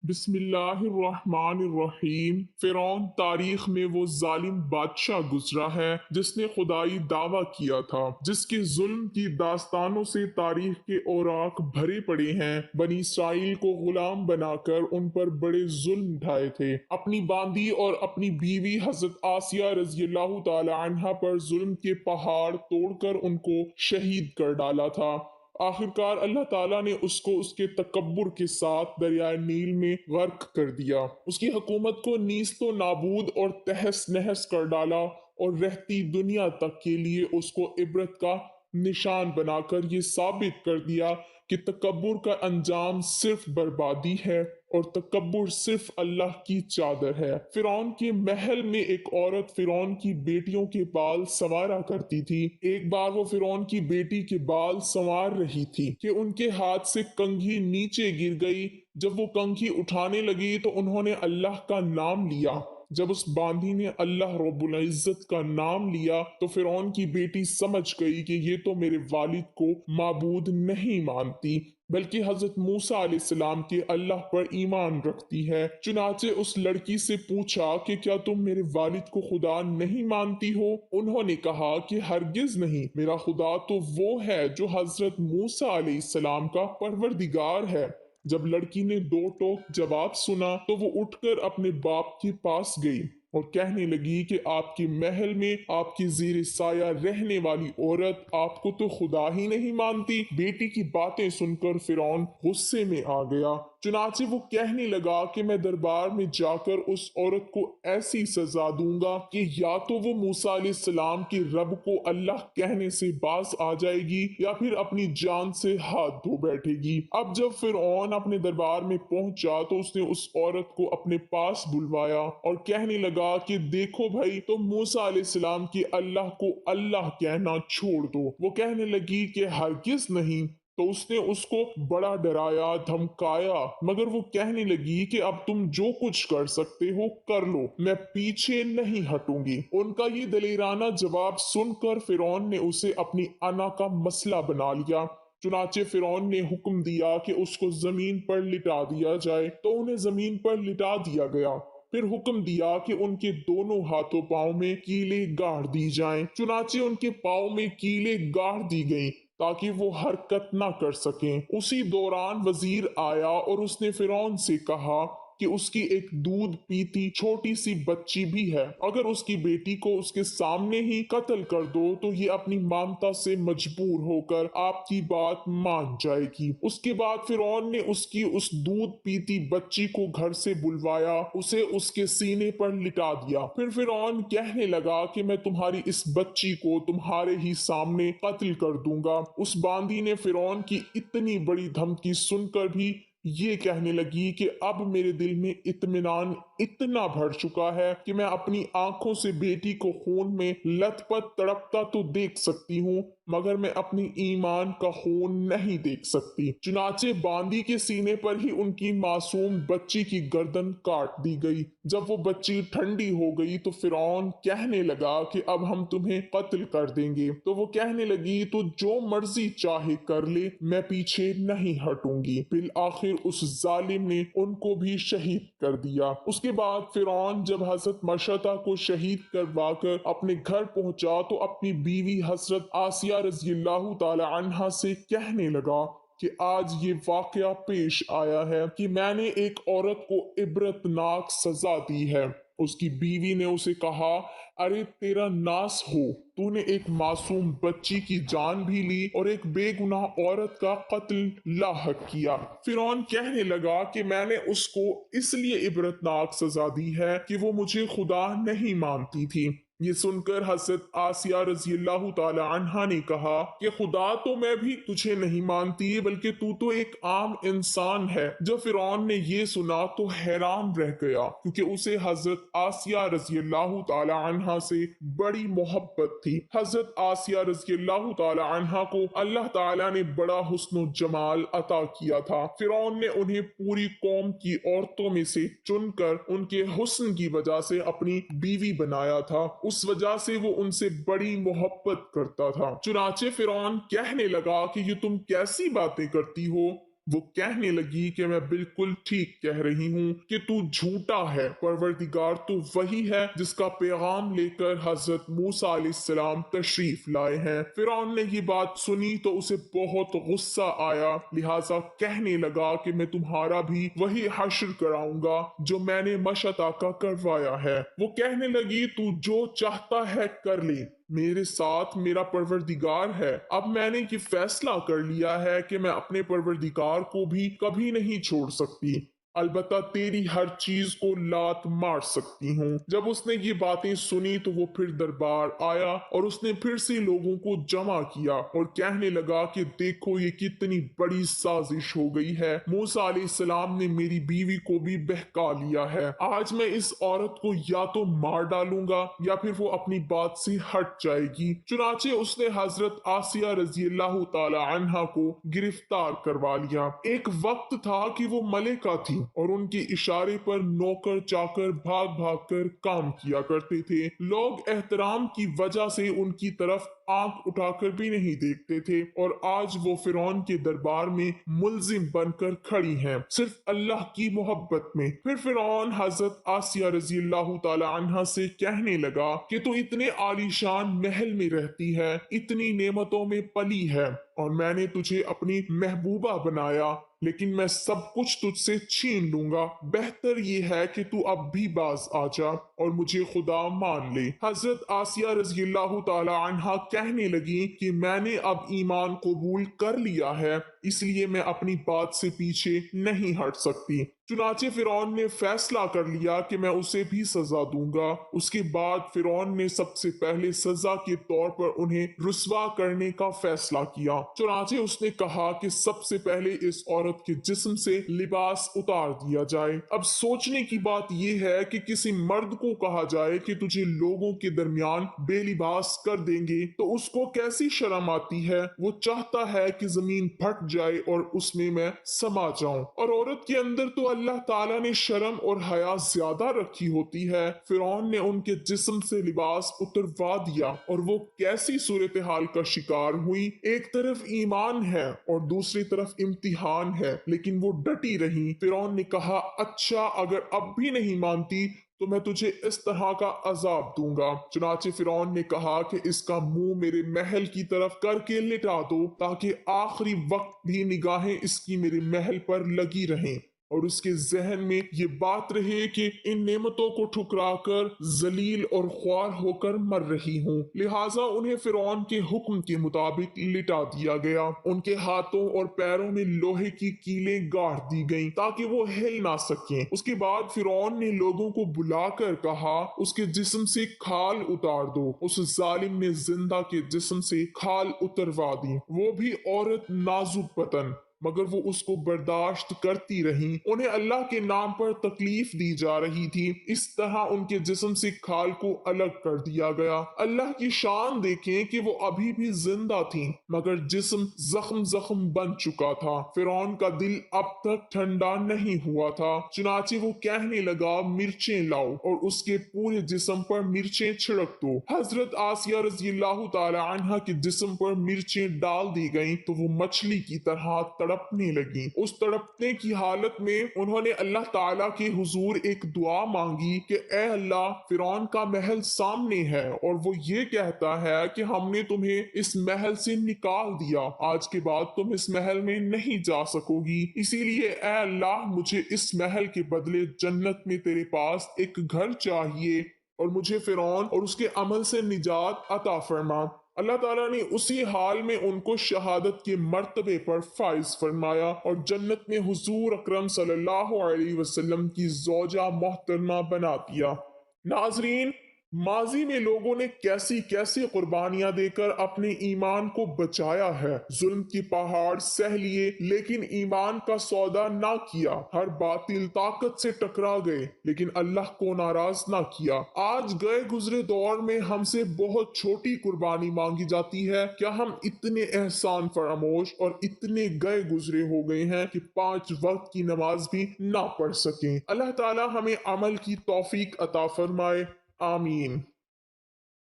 बिस्मिल्लाह الرحمن الرحیم۔ فرعون تاریخ میں وہ ظالم بادشاہ گزرا ہے جس نے خدائی دعویٰ کیا تھا، جس کے ظلم کی داستانوں سے تاریخ کے اوراق بھرے پڑے ہیں۔ بنی اسرائیل کو غلام بنا کر ان پر بڑے ظلم ڈھائے تھے، اپنی باندی اور اپنی بیوی حضرت آسیہ رضی اللہ تعالی عنہا پر ظلم کے پہاڑ توڑ کر ان کو شہید کر ڈالا تھا۔ آخرکار اللہ تعالیٰ نے اس کو اس کے تکبر کے ساتھ دریائے نیل میں غرق کر دیا، اس کی حکومت کو نیست و نابود اور تہس نہس کر ڈالا، اور رہتی دنیا تک کے لیے اس کو عبرت کا نشان بنا کر یہ ثابت کر دیا کہ تکبر کا انجام صرف بربادی ہے اور تکبر صرف اللہ کی چادر ہے۔ فرعون کے محل میں ایک عورت فرعون کی بیٹیوں کے بال سنوارا کرتی تھی۔ ایک بار وہ فرعون کی بیٹی کے بال سنوار رہی تھی کہ ان کے ہاتھ سے کنگھی نیچے گر گئی۔ جب وہ کنگھی اٹھانے لگی تو انہوں نے اللہ کا نام لیا۔ جب اس باندی نے اللہ رب العزت کا نام لیا تو فرعون کی بیٹی سمجھ گئی کہ یہ تو میرے والد کو معبود نہیں مانتی بلکہ حضرت موسیٰ علیہ السلام کے اللہ پر ایمان رکھتی ہے۔ چنانچہ اس لڑکی سے پوچھا کہ کیا تم میرے والد کو خدا نہیں مانتی ہو؟ انہوں نے کہا کہ ہرگز نہیں، میرا خدا تو وہ ہے جو حضرت موسیٰ علیہ السلام کا پروردگار ہے۔ جب لڑکی نے دو ٹوک جواب سنا تو وہ اٹھ کر اپنے باپ کے پاس گئی اور کہنے لگی کہ آپ کے محل میں آپ کے زیر سایہ رہنے والی عورت آپ کو تو خدا ہی نہیں مانتی۔ بیٹی کی باتیں سن کر فرعون غصے میں آ گیا، چنانچہ وہ کہنے لگا کہ میں دربار میں جا کر اس عورت کو ایسی سزا دوں گا کہ یا تو وہ موسیٰ علیہ السلام کے رب کو اللہ کہنے سے باز آ جائے گی یا پھر اپنی جان سے ہاتھ دھو بیٹھے گی۔ اب جب فرعون اپنے دربار میں پہنچا تو اس نے اس عورت کو اپنے پاس بلوایا اور کہنے لگا کہ دیکھو بھائی، تم موسیٰ علیہ السلام کی اللہ کو اللہ کہنا چھوڑ دو۔ وہ کہنے لگی کہ ہرگز نہیں۔ تو اس نے اس کو بڑا ڈرایا دھمکایا، مگر وہ کہنے لگی کہ اب تم جو کچھ کر سکتے ہو کر لو، میں پیچھے نہیں ہٹوں گی۔ ان کا یہ دلیرانہ جواب سن کر فرعون نے اسے اپنی انا کا مسئلہ بنا لیا۔ چنانچہ فرعون نے حکم دیا کہ اس کو زمین پر لٹا دیا جائے، تو انہیں زمین پر لٹا دیا گیا۔ پھر حکم دیا کہ ان کے دونوں ہاتھوں پاؤں میں کیلیں گاڑ دی جائیں، چنانچہ ان کے پاؤں میں کیلیں گاڑ دی گئیں تاکہ وہ حرکت نہ کر سکیں۔ اسی دوران وزیر آیا اور اس نے فرعون سے کہا کہ اس کی ایک دودھ پیتی چھوٹی سی بچی بھی ہے، اگر اس کی بیٹی کو اس کے سامنے ہی قتل کر دو تو یہ اپنی مامتا سے مجبور ہو کر آپ کی بات مان جائے گی۔ اس کے بعد فرعون نے اس دودھ پیتی بچی کو گھر سے بلوایا، اسے اس کے سینے پر لٹا دیا۔ پھر فرعون کہنے لگا کہ میں تمہاری اس بچی کو تمہارے ہی سامنے قتل کر دوں گا۔ اس باندی نے فرعون کی اتنی بڑی دھمکی سن کر بھی یہ کہنے لگی کہ اب میرے دل میں اطمینان اتنا بھر چکا ہے کہ میں اپنی آنکھوں سے بیٹی کو خون میں لت پت تڑپتا تو دیکھ سکتی ہوں، مگر میں اپنی ایمان کا خون نہیں دیکھ سکتی۔ چنانچہ باندی کے سینے پر ہی ان کی معصوم بچی کی گردن کاٹ دی گئی۔ جب وہ بچی ٹھنڈی ہو گئی تو فرعون کہنے لگا کہ اب ہم تمہیں قتل کر دیں گے۔ تو وہ کہنے لگی تو جو مرضی چاہے کر لے، میں پیچھے نہیں ہٹوں گی۔ بالآخر اس ظالم نے ان کو بھی شہید کر دیا۔ اس کے بعد فرعون جب حضرت مشتہ کو شہید کروا کر اپنے گھر پہنچا تو اپنی بیوی حضرت آسیہ رضی اللہ تعالی عنہا سے کہنے لگا کہ آج یہ واقعہ پیش آیا ہے کہ میں نے ایک عورت کو عبرتناک سزا دی ہے۔ اس کی بیوی نے اسے کہا، ارے تیرا ناس ہو، تو نے ایک معصوم بچی کی جان بھی لی اور ایک بے گناہ عورت کا قتل لاحق کیا۔ فرعون کہنے لگا کہ میں نے اس کو اس لیے عبرتناک سزا دی ہے کہ وہ مجھے خدا نہیں مانتی تھی۔ یہ سن کر حضرت آسیہ رضی اللہ تعالی عنہا نے کہا کہ خدا تو میں بھی تجھے نہیں مانتی بلکہ تو ایک عام انسان ہے۔ جب فرعون نے یہ سنا تو حیران رہ گیا، کیونکہ اسے حضرت آسیہ رضی اللہ تعالی عنہا سے بڑی محبت تھی۔ حضرت آسیہ رضی اللہ تعالی عنہا کو اللہ تعالی نے بڑا حسن و جمال عطا کیا تھا۔ فرعون نے انہیں پوری قوم کی عورتوں میں سے چن کر ان کے حسن کی وجہ سے اپنی بیوی بنایا تھا، اس وجہ سے وہ ان سے بڑی محبت کرتا تھا۔ چنانچہ فرعون کہنے لگا کہ یہ تم کیسی باتیں کرتی ہو؟ वो कहने लगी कि मैं बिल्कुल ठीक कह रही हूँ कि तू झूठा है, परवरदिगार तो वही है जिसका पैगाम लेकर हजरत मूसा अलैहिस्सलाम तशरीफ लाए हैं। फिरौन ने ये बात सुनी तो उसे बहुत गुस्सा आया, लिहाजा कहने लगा कि मैं तुम्हारा भी वही हश्र कराऊंगा जो मैंने मशता का करवाया है। वो कहने लगी तू जो चाहता है कर ले, मेरे साथ मेरा परवरदिगार है। अब मैंने ये फैसला कर लिया है कि मैं अपने परवरदिगार को भी कभी नहीं छोड़ सकती, अलबत्ता तेरी हर चीज को लात मार सकती हूँ। जब उसने ये बातें सुनी तो वो फिर दरबार आया और उसने फिर से लोगों को जमा किया और कहने लगा कि देखो ये कितनी बड़ी साजिश हो गई है, मूसा अलैहिस्सलाम ने मेरी बीवी को भी बहका लिया है। आज मैं इस औरत को या तो मार डालूंगा या फिर वो अपनी बात से हट जाएगी। चुनाचे उसने हजरत आसिया रजी अल्लाह ताला अन्हा को गिरफ्तार करवा लिया। एक वक्त था कि वो मलिका थी और उनके इशारे पर नौकर चाकर भाग भाग कर काम किया करते थे। लोग एहतराम की वजह से उनकी तरफ आंख उठाकर भी नहीं देखते थे और आज वो फिरौन के दरबार में मुल्जिम बनकर खड़ी हैं सिर्फ अल्लाह की मोहब्बत में। फिर फिरौन हजरत आसिया रजी अल्लाह ताला अन्हा से कहने लगा कि तू इतने आलीशान महल में रहती है, इतनी नेमतों में पली है और मैंने तुझे अपनी महबूबा बनाया, लेकिन मैं सब कुछ तुझसे छीन लूंगा। बेहतर ये है कि तू अब भी बाज आ जा और मुझे खुदा मान ले। हजरत आसिया रज़ी अल्लाह ताला अन्हा कहने लगी कि मैंने अब ईमान कबूल कर लिया है, इसलिए मैं अपनी बात से पीछे नहीं हट सकती। चुनाचे फिरौन ने फैसला कर लिया कि मैं उसे भी सजा दूंगा। उसके बाद फिरौन ने सबसे पहले सजा के तौर पर उन्हें रुस्वा करने का फैसला किया। चुनाचे उसने कहा कि सबसे पहले इस औरत के जिस्म से लिबास उतार दिया जाए। अब सोचने की बात यह है कि किसी मर्द को कहा जाए कि तुझे लोगों के दरमियान बेलिबास कर देंगे तो उसको कैसी शर्म आती है। वो चाहता है कि जमीन फट जाए और उसमें मैं समा जाऊं। और औरत के अंदर तो अल्लाह ताला ने शर्म और हया ज्यादा रखी होती है। फिरौन ने उनके जिस्म से लिबास उतरवा दिया और वो कैसी सूरत हाल का शिकार हुई। एक तरफ ईमान है और दूसरी तरफ इम्तिहान है, लेकिन वो डटी रही। फिरौन ने कहा अच्छा अगर अब भी नहीं मानती तो मैं तुझे इस तरह का अजाब दूंगा। चुनाचे फिरौन ने कहा कि इसका मुंह मेरे महल की तरफ करके लिटा दो ताकि आखिरी वक्त भी निगाहें इसकी मेरे महल पर लगी रहें और उसके जहन में ये बात रहे कि इन नेमतों को ठुकराकर जलील और ख्वार होकर मर रही हूँ। लिहाजा उन्हें फिरौन के हुक्म के मुताबिक लिटा दिया गया। उनके हाथों और पैरों में लोहे की कीलें गाड़ दी गईं ताकि वो हिल ना सकें। उसके बाद फिरौन ने लोगों को बुलाकर कहा उसके जिस्म से खाल उतार दो। उस जालिम ने जिंदा के जिस्म से खाल उतरवा दी, वो भी औरत नाजुक बदन, मगर वो उसको बर्दाश्त करती रही। उन्हें अल्लाह के नाम पर तकलीफ दी जा रही थी, इस तरह उनके जिस्म से खाल को अलग कर दिया गया। अल्लाह की शान देखें कि वो अभी भी जिंदा थी, मगर जिस्म जख्म जख्म बन चुका था। फिरौन का दिल अब तक ठंडा नहीं हुआ था। चुनाचे वो कहने लगा मिर्चें लाओ और उसके पूरे जिस्म पर मिर्चें छिड़क दो। हजरत आसिया रज़ी अल्लाह ताला अन्हा के जिस्म पर मिर्चें डाल दी गईं तो वो मछली की तरह तड़पने लगी। उस तड़पने की हालत में उन्होंने अल्लाह ताला के हुजूर एक दुआ मांगी कि ए अल्लाह, फिरौन का महल सामने है और वो ये कहता है कि हमने तुम्हें इस महल से निकाल दिया, आज के बाद तुम इस महल में नहीं जा सकोगी, इसीलिए ए अल्लाह मुझे इस महल के बदले जन्नत में तेरे पास एक घर चाहिए और मुझे फिरौन और उसके अमल से निजात अता फरमा। अल्लाह ताला ने उसी हाल में उनको शहादत के मर्तबे पर फाइज फरमाया और जन्नत में हुजूर अकरम सल्लल्लाहु अलैहि वसल्लम की ज़ौजा मोहतरमा बना दिया। नाजरीन, माजी में लोगों ने कैसी कैसी कुर्बानियां देकर अपने ईमान को बचाया है। जुल्म की पहाड़ सह लिए लेकिन ईमान का सौदा ना किया। हर बातिल ताकत से टकरा गए लेकिन अल्लाह को नाराज ना किया। आज गए गुजरे दौर में हमसे बहुत छोटी कुर्बानी मांगी जाती है। क्या हम इतने एहसान फरामोश और इतने गए गुजरे हो गए हैं कि 5 वक्त की नमाज भी ना पढ़ सकें। अल्लाह ताला हमें अमल की तौफीक अता फरमाए। आमीन।